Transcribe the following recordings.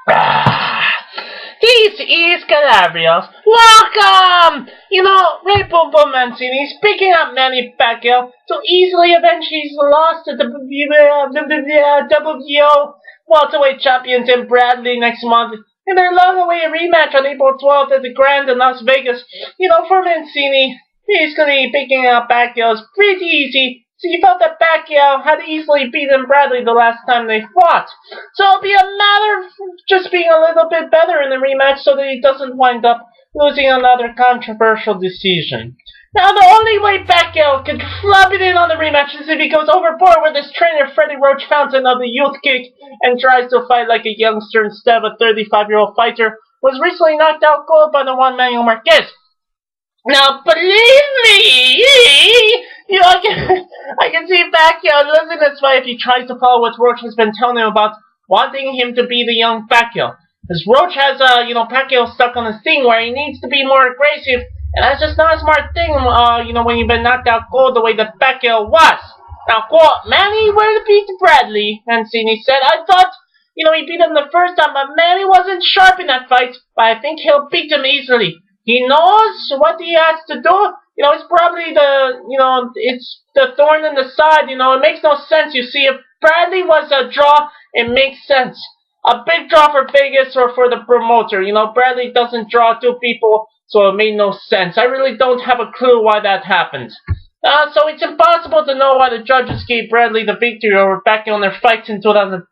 This is Calabrios. Welcome! Red Bull Mancini is picking up Manny Pacquiao to easily avenge his loss to the WBO welterweight champion Tim Bradley next month in their long-awaited rematch on April 12th at the Grand in Las Vegas. For Mancini, basically picking up Pacquiao is pretty easy. So he felt that Pacquiao had easily beaten Bradley the last time they fought. So it'll be a matter of just being a little bit better in the rematch so that he doesn't wind up losing another controversial decision. Now, the only way Pacquiao could flub it in on the rematch is if he goes overboard with his trainer Freddie Roach Fountain of the youth kick and tries to fight like a youngster instead of a 35-year-old fighter who was recently knocked out cold by the one Manuel Marquez. Now, believe me, I can see Pacquiao losing this fight if he tries to follow what Roach has been telling him about wanting him to be the young Pacquiao. Because Roach has, Pacquiao stuck on this thing where he needs to be more aggressive, and that's just not a smart thing, when you've been knocked out cold the way that Pacquiao was. Now, quote, Manny will beat Bradley, Mancini said. I thought, he beat him the first time, but Manny wasn't sharp in that fight, but I think he'll beat him easily. He knows what he has to do. It's probably it's the thorn in the side. It makes no sense. You see, if Bradley was a draw, it makes sense. A big draw for Vegas or for the promoter. Bradley doesn't draw two people, so it made no sense. I really don't have a clue why that happened. So it's impossible to know why the judges gave Bradley the victory over Pacquiao in their fights in 2012.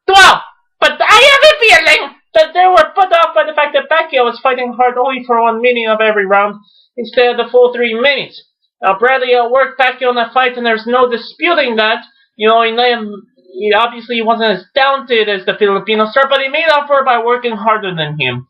But I have a feeling that they were put off by the fact that Pacquiao was fighting hard only for 1 minute of every round instead of the full 3 minutes. Now, Bradley outworked Pacquiao in that fight, and there's no disputing that. He obviously wasn't as talented as the Filipino star, but he made up for it by working harder than him.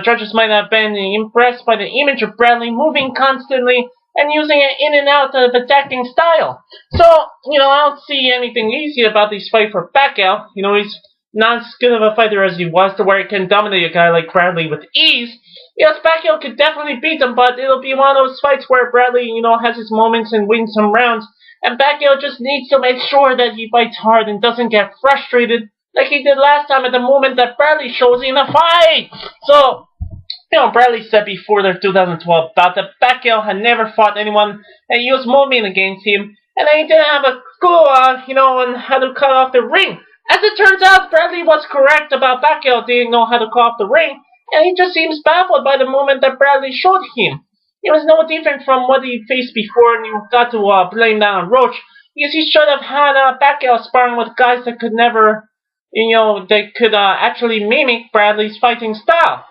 Judges might have been impressed by the image of Bradley moving constantly and using an in and out of attacking style. So, I don't see anything easy about this fight for Pacquiao. He's not as good of a fighter as he was to where he can dominate a guy like Bradley with ease. Yes, Pacquiao could definitely beat him, but it'll be one of those fights where Bradley, has his moments and wins some rounds, and Pacquiao just needs to make sure that he fights hard and doesn't get frustrated like he did last time at the moment that Bradley shows in a fight. So, Bradley said before their 2012 bout that Pacquiao had never fought anyone that used movement against him, and that he didn't have a clue, on how to cut off the ring. As it turns out, Bradley was correct about Pacquiao didn't know how to cut off the ring, and he just seems baffled by the movement that Bradley showed him. It was no different from what he faced before, and you got to blame that on Roach, because he should have had Pacquiao sparring with guys that could never, actually mimic Bradley's fighting style.